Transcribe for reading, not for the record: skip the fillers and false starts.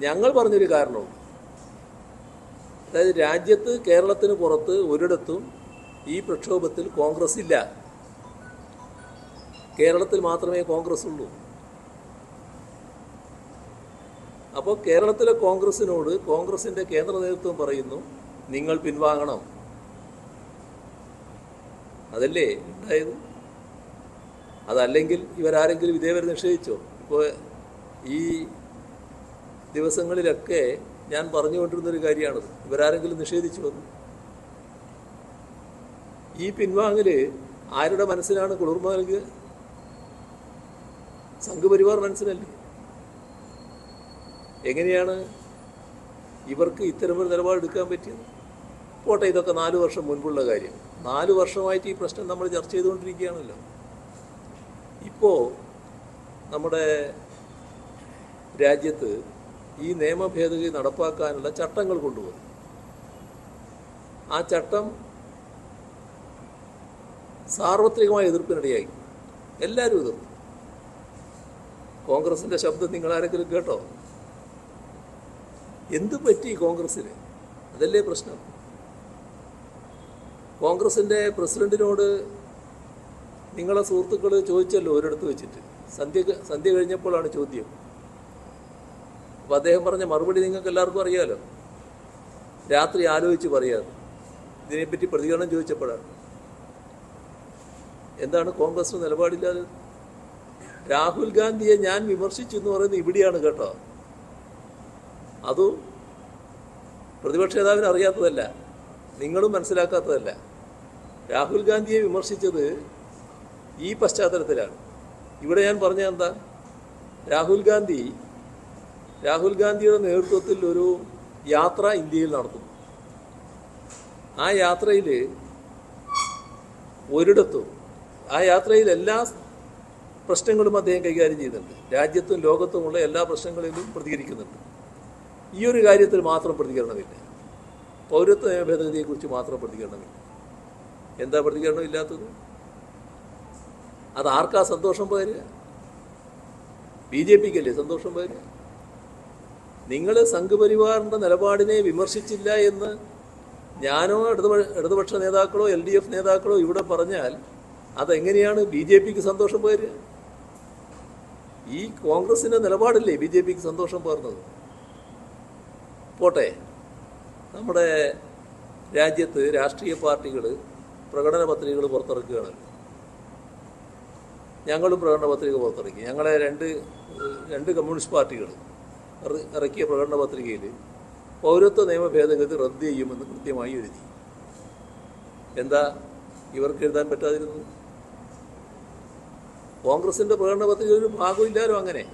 ഞങ്ങൾ പറഞ്ഞൊരു കാരണവും, അതായത് രാജ്യത്ത് കേരളത്തിന് പുറത്ത് ഒരിടത്തും ഈ പ്രക്ഷോഭത്തിൽ കോൺഗ്രസ് ഇല്ല. കേരളത്തിൽ മാത്രമേ കോൺഗ്രസ് ഉള്ളൂ. അപ്പോൾ കേരളത്തിലെ കോൺഗ്രസിനോട് കോൺഗ്രസിൻ്റെ കേന്ദ്ര നേതൃത്വം പറയുന്നു, നിങ്ങൾ പിൻവാങ്ങണം. അതല്ലേ ഉണ്ടായത്? അതല്ലെങ്കിൽ ഇവരാരെങ്കിലും ഇതേവരെ നിഷേധിച്ചോ? ഇപ്പോൾ ഈ ദിവസങ്ങളിലൊക്കെ ഞാൻ പറഞ്ഞുകൊണ്ടിരുന്നൊരു കാര്യമാണത്. ഇവരാരെങ്കിലും നിഷേധിച്ചു അത്? ഈ പിൻവാങ്ങൽ ആരുടെ മനസ്സിലാണ് കുളിർമ നൽകുക? സംഘപരിവാർ മനസ്സിലല്ലേ? എങ്ങനെയാണ് ഇവർക്ക് ഇത്തരമൊരു നിലപാടെടുക്കാൻ പറ്റിയത്? പോട്ടെ, ഇതൊക്കെ 4 വർഷം മുൻപുള്ള കാര്യം. 4 വർഷമായിട്ട് ഈ പ്രശ്നം നമ്മൾ ചർച്ച ചെയ്തുകൊണ്ടിരിക്കുകയാണല്ലോ. ഇപ്പോൾ നമ്മുടെ രാജ്യത്ത് ഈ നിയമ ഭേദഗതി നടപ്പാക്കാനുള്ള ചട്ടങ്ങൾ കൊണ്ടുവന്നു. ആ ചട്ടം സാർവത്രികമായ എതിർപ്പിനിടയായി. എല്ലാവരും എതിർത്തു. കോൺഗ്രസിൻ്റെ ശബ്ദം നിങ്ങളാരെങ്കിലും കേട്ടോ? എന്ത് പറ്റി കോൺഗ്രസ്സിന്? അതല്ലേ പ്രശ്നം. കോൺഗ്രസിൻ്റെ പ്രസിഡന്റിനോട് നിങ്ങളെ സുഹൃത്തുക്കൾ ചോദിച്ചല്ലോ ഒരിടത്ത് വെച്ചിട്ട്, സന്ധ്യ കഴിഞ്ഞപ്പോഴാണ് ചോദ്യം. അപ്പോൾ അദ്ദേഹം പറഞ്ഞ മറുപടി നിങ്ങൾക്ക് എല്ലാവർക്കും അറിയാമല്ലോ. രാത്രി ആലോചിച്ച് പറയാറ്. ഇതിനെപ്പറ്റി പ്രതികരണം ചോദിച്ചപ്പോഴാണ്. എന്താണ് കോൺഗ്രസിന് നിലപാടില്ലാതെ? രാഹുൽ ഗാന്ധിയെ ഞാൻ വിമർശിച്ചു എന്ന് പറയുന്നത് ഇവിടെയാണ് കേട്ടോ. അതും പ്രതിപക്ഷ നേതാവിന് അറിയാത്തതല്ല, നിങ്ങളും മനസ്സിലാക്കാത്തതല്ല. രാഹുൽ ഗാന്ധിയെ വിമർശിച്ചത് ഈ പശ്ചാത്തലത്തിലാണ്. ഇവിടെ ഞാൻ പറഞ്ഞത് എന്താ? രാഹുൽ ഗാന്ധിയുടെ നേതൃത്വത്തിൽ ഒരു യാത്ര ഇന്ത്യയിൽ നടത്തുന്നു. ആ യാത്രയിൽ ഒരിടത്തും ആ യാത്രയിൽ എല്ലാ പ്രശ്നങ്ങളും അദ്ദേഹം കൈകാര്യം ചെയ്യുന്നുണ്ട്. രാജ്യത്തും ലോകത്തുമുള്ള എല്ലാ പ്രശ്നങ്ങളിലും പ്രതികരിക്കുന്നുണ്ട്. ഈ ഒരു കാര്യത്തിൽ മാത്രം പ്രതികരണമില്ല. പൗരത്വ നിയമ ഭേദഗതിയെക്കുറിച്ച് മാത്രം പ്രതികരണമില്ല. എന്താ പ്രതികരണം ഇല്ലാത്തത്? അത് ആർക്കാ സന്തോഷം പകരുക? BJPക്കല്ലേ സന്തോഷം പകരുക? നിങ്ങൾ സംഘപരിവാറിൻ്റെ നിലപാടിനെ വിമർശിച്ചില്ല എന്ന് ഞാനോ ഇടതുപക്ഷ നേതാക്കളോ LDF നേതാക്കളോ ഇവിടെ പറഞ്ഞാൽ അതെങ്ങനെയാണ് BJPക്ക് സന്തോഷം പകരുക? ഈ കോൺഗ്രസിൻ്റെ നിലപാടല്ലേ BJPക്ക് സന്തോഷം പകർന്നത്? പോട്ടെ, നമ്മുടെ രാജ്യത്ത് രാഷ്ട്രീയ പാർട്ടികൾ പ്രകടന പത്രികകൾ പുറത്തിറക്കുകയാണ്. ഞങ്ങളും പ്രകടന പത്രിക പുറത്തിറക്കി. ഞങ്ങളെ രണ്ട് കമ്മ്യൂണിസ്റ്റ് പാർട്ടികൾ ഇറക്കിയ പ്രകടന പത്രികയിൽ പൗരത്വ നിയമ ഭേദഗതി റദ്ദ് ചെയ്യുമെന്ന് കൃത്യമായി എഴുതി. എന്താ ഇവർക്ക് എഴുതാൻ പറ്റാതിരുന്നത്? കോൺഗ്രസിൻ്റെ പ്രകടന പത്രിക ഒരു ഭാഗമില്ലാലോ അങ്ങനെ.